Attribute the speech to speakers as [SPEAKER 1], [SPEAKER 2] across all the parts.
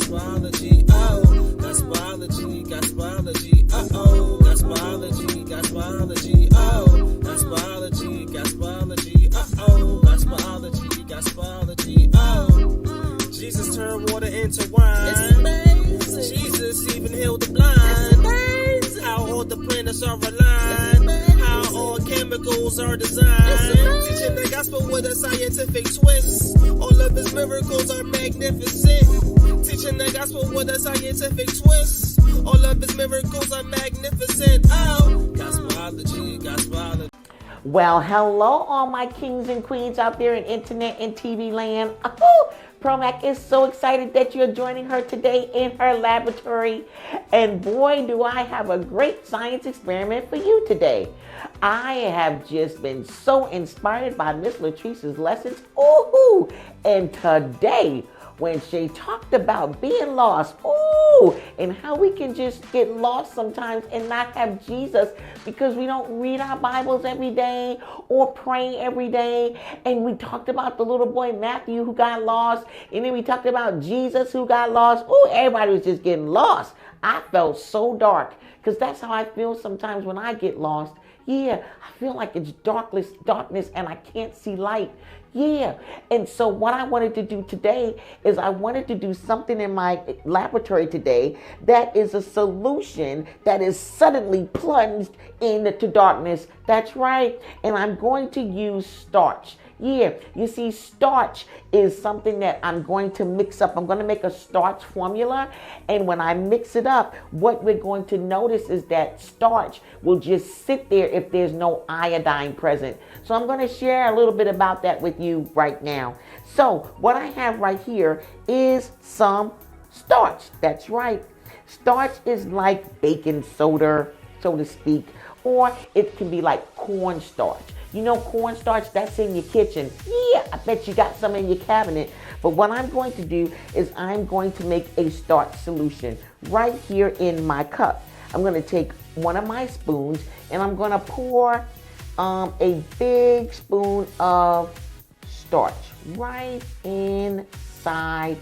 [SPEAKER 1] Gospelology, oh, Gospelology, Gospelology, uh-oh, Gospelology, Gospelology, oh, Gospelology, Gospelology, uh-oh, Gospelology, Gospelology, oh. Jesus turned water into wine. It's amazing. Jesus even healed the blind. It's amazing. How all the planets are aligned. How all chemicals are designed. Teaching the gospel with a scientific twist. All of his miracles are magnificent. Teaching the gospel with a scientific twist. All of his miracles are magnificent. Oh, Gospelology, Gospelology.
[SPEAKER 2] Well, hello, all my kings and queens out there in internet and TV land. Oh, Promac is so excited that you're joining her today in her laboratory. And boy, do I have a great science experiment for you today. I have just been so inspired by Miss Latrice's lessons. Ooh, and today, when she talked about being lost, and how we can just get lost sometimes and not have Jesus because we don't read our Bibles every day or pray every day. And we talked about the little boy Matthew who got lost, and then we talked about Jesus who got lost. Everybody was just getting lost. I felt so dark because that's how I feel sometimes when I get lost. Yeah, I feel like it's darkness and I can't see light. Yeah, and so what I wanted to do today is I wanted to do something in my laboratory today that is a solution that is suddenly plunged into darkness. That's right, and I'm going to use starch. Yeah, you see, starch is something that I'm going to mix up. I'm going to make a starch formula, and when I mix it up, what we're going to notice is that starch will just sit there if there's no iodine present. So I'm going to share a little bit about that with you right now. So what I have right here is some starch. That's right. Starch is like baking soda, so to speak, or it can be like cornstarch. You know cornstarch, that's in your kitchen. Yeah, I bet you got some in your cabinet. But what I'm going to do is I'm going to make a starch solution right here in my cup. I'm going to take one of my spoons and I'm going to pour a big spoon of starch right inside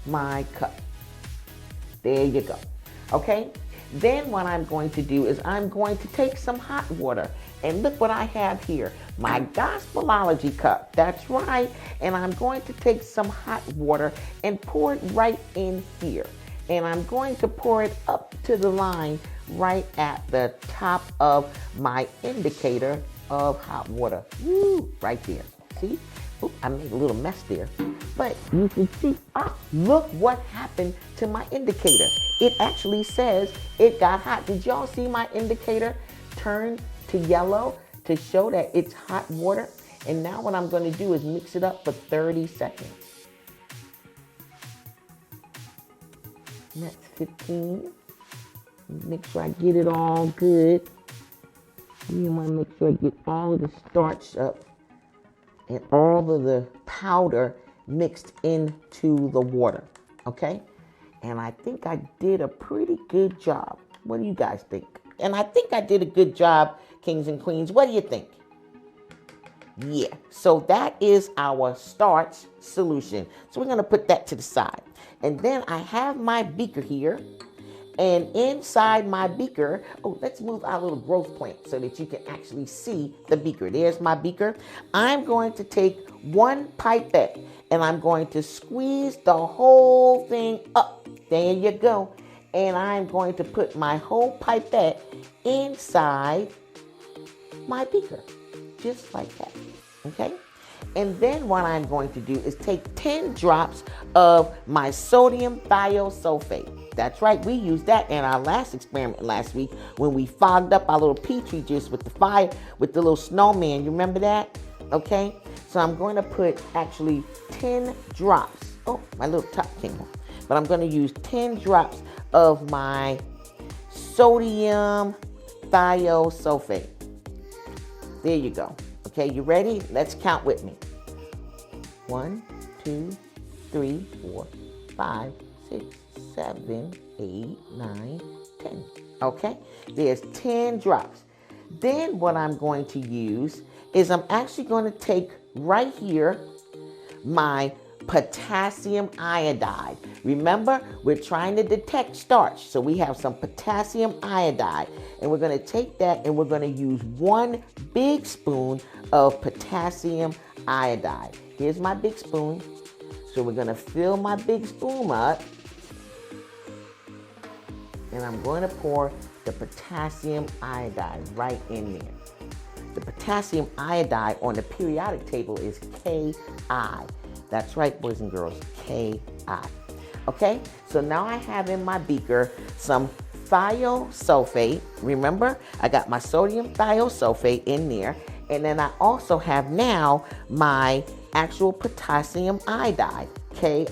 [SPEAKER 2] my cup. There you go. Okay? Then what I'm going to do is I'm going to take some hot water. And look what I have here, my Gospelology cup. That's right. And I'm going to take some hot water and pour it right in here. And I'm going to pour it up to the line right at the top of my indicator of hot water. Woo, right there. See? Oop, I made a little mess there. But you can see, look what happened to my indicator. It actually says it got hot. Did y'all see my indicator turn to yellow to show that it's hot water? And now what I'm going to do is mix it up for 30 seconds. And that's 15. Make sure I get it all good. You want to make sure I get all of the starch up and all of the powder mixed into the water. Okay? And I think I did a pretty good job. What do you guys think? And I think I did a good job, kings and queens. What do you think? Yeah, so that is our starch solution. So we're going to put that to the side. And then I have my beaker here. And inside my beaker, let's move our little growth plant so that you can actually see the beaker. There's my beaker. I'm going to take one pipette and I'm going to squeeze the whole thing up. There you go. And I'm going to put my whole pipette inside my beaker, just like that, okay? And then what I'm going to do is take 10 drops of my sodium thiosulfate. That's right, we used that in our last experiment last week when we fogged up our little petri dish with the fire, with the little snowman. You remember that? Okay, so I'm going to put actually 10 drops. Oh, my little top came off. But I'm going to use 10 drops of my sodium thiosulfate. There you go. Okay, you ready? Let's count with me. 1, 2, 3, 4, 5, 6, 7, 8, 9, 10. Okay, there's 10 drops. Then what I'm going to use is I'm actually going to take right here my potassium iodide. Remember, we're trying to detect starch. So we have some potassium iodide. And we're going to take that and we're going to use 1 big spoon of potassium iodide. Here's my big spoon. So we're going to fill my big spoon up. And I'm going to pour the potassium iodide right in there. The potassium iodide on the periodic table is Ki. That's right, boys and girls, Ki. Okay, so now I have in my beaker some thiosulfate. Remember, I got my sodium thiosulfate in there. And then I also have now my actual potassium iodide, Ki,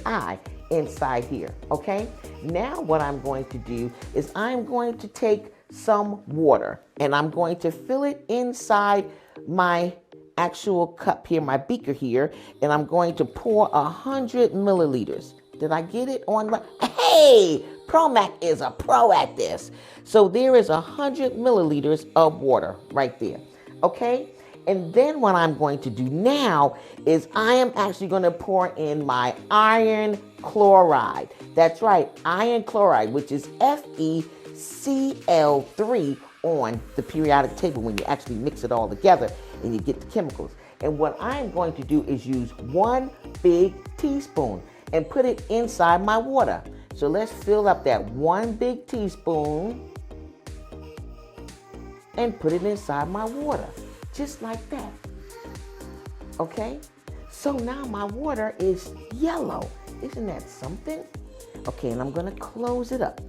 [SPEAKER 2] inside here, okay? Now what I'm going to do is I'm going to take some water and I'm going to fill it inside my actual cup here, my beaker here, and I'm going to pour 100 milliliters. Did I get it on my, hey, Promac is a pro at this. So there is 100 milliliters of water right there, okay? And then what I'm going to do now is I am actually going to pour in my iron chloride. That's right, iron chloride, which is FeCl3 on the periodic table when you actually mix it all together and you get the chemicals. And what I'm going to do is use 1 big teaspoon and put it inside my water. So let's fill up that 1 big teaspoon and put it inside my water. Just like that. Okay? So now my water is yellow. Isn't that something? Okay, and I'm going to close it up.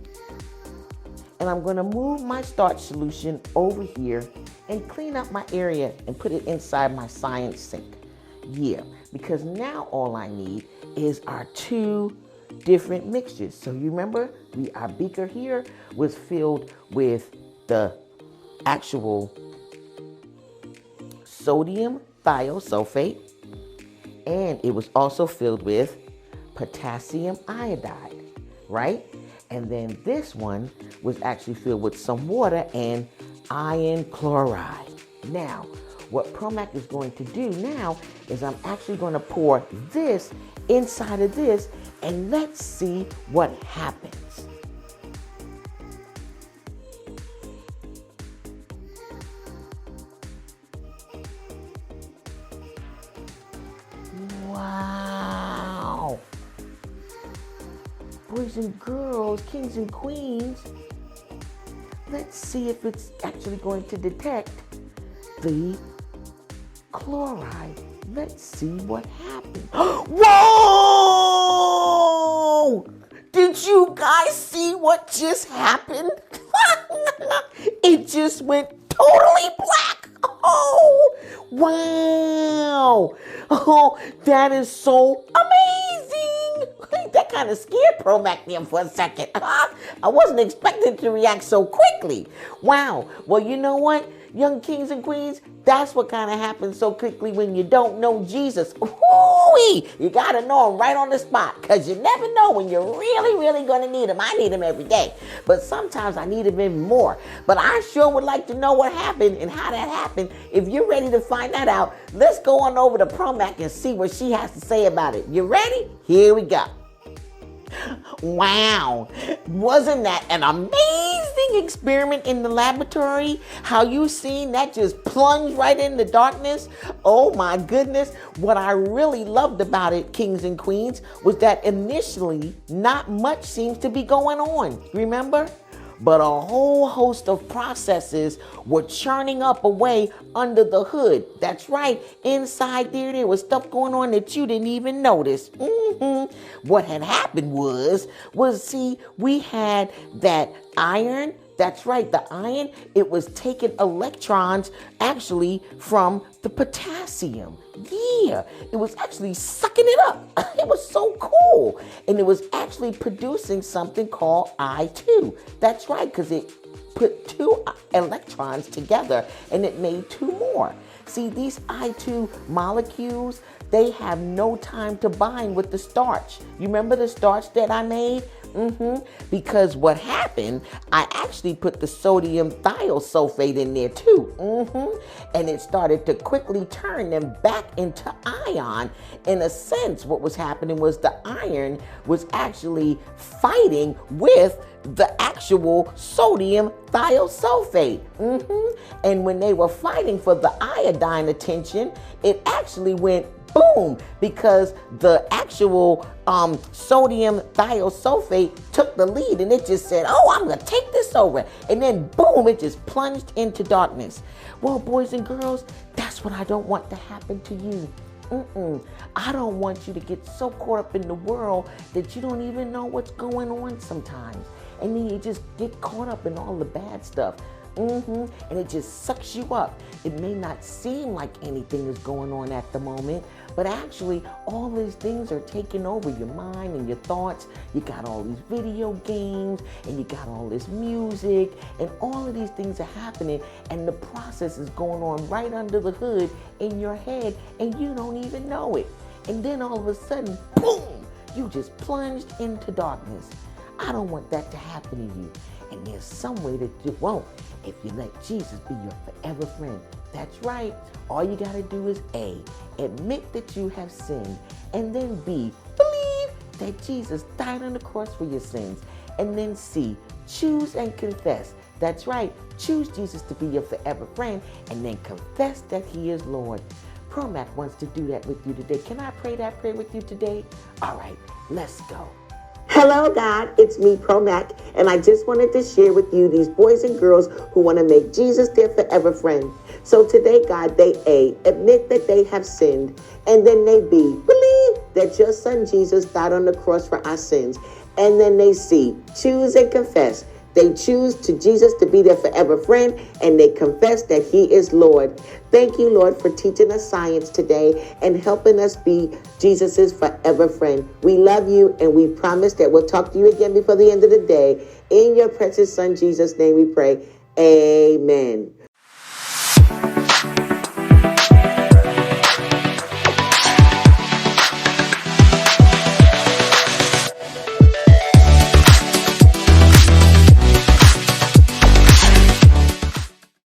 [SPEAKER 2] And I'm going to move my starch solution over here and clean up my area and put it inside my science sink. Yeah, because now all I need is our 2 different mixtures. So you remember, our beaker here was filled with the actual sodium thiosulfate, and it was also filled with potassium iodide, right? And then this one was actually filled with some water and iron chloride. Now, what Promac is going to do now is I'm actually going to pour this inside of this, and let's see what happens. Wow. Boys and girls, kings and queens, let's see if it's actually going to detect the chloride. Let's see what happens. Whoa! Did you guys see what just happened? It just went totally black. Oh, wow. Oh, that is so amazing. That kind of scared Promac there for a second. I wasn't expecting to react so quickly. Wow. Well, you know what, young kings and queens, that's what kind of happens so quickly when you don't know Jesus. Ooh-wee. You got to know him right on the spot, because you never know when you're really, really going to need him. I need him every day, but sometimes I need him even more. But I sure would like to know what happened and how that happened. If you're ready to find that out, let's go on over to Promac and see what she has to say about it. You ready? Here we go. Wow, wasn't that an amazing experiment in the laboratory? How you seen that just plunge right in the darkness? Oh my goodness. What I really loved about it, kings and queens, was that initially not much seems to be going on, remember? But a whole host of processes were churning up away under the hood. That's right, inside there was stuff going on that you didn't even notice. What had happened was see, we had that iron. That's right, the iron, it was taking electrons actually from the potassium. Yeah, it was actually sucking it up. It was so cool. And it was actually producing something called I2. That's right, because it put 2 electrons together and it made 2 more. See, these I2 molecules, they have no time to bind with the starch. You remember the starch that I made? Because what happened, I actually put the sodium thiosulfate in there too. And it started to quickly turn them back into ion. In a sense, what was happening was the iron was actually fighting with the actual sodium thiosulfate. And when they were fighting for the iodine attention, it actually went boom, because the actual sodium thiosulfate took the lead, and it just said, oh, I'm going to take this over. And then boom, it just plunged into darkness. Well, boys and girls, that's what I don't want to happen to you. I don't want you to get so caught up in the world that you don't even know what's going on sometimes. And then you just get caught up in all the bad stuff. And it just sucks you up. It may not seem like anything is going on at the moment, but actually all these things are taking over your mind and your thoughts. You got all these video games, and you got all this music, and all of these things are happening, and the process is going on right under the hood in your head, and you don't even know it. And then all of a sudden, boom, you just plunged into darkness. I don't want that to happen to you. And there's some way that you won't if you let Jesus be your forever friend. That's right. All you got to do is A, admit that you have sinned, and then B, believe that Jesus died on the cross for your sins, and then C, choose and confess. That's right. Choose Jesus to be your forever friend, and then confess that he is Lord. Promac wants to do that with you today. Can I pray that prayer with you today? All right, let's go. Hello, God. It's me, Promac, and I just wanted to share with you these boys and girls who want to make Jesus their forever friend. So today, God, they A, admit that they have sinned, and then they B, believe that your son Jesus died on the cross for our sins, and then they C, choose and confess. They choose to Jesus to be their forever friend, and they confess that he is Lord. Thank you, Lord, for teaching us science today and helping us be Jesus's forever friend. We love you, and we promise that we'll talk to you again before the end of the day. In your precious son, Jesus' name we pray. Amen.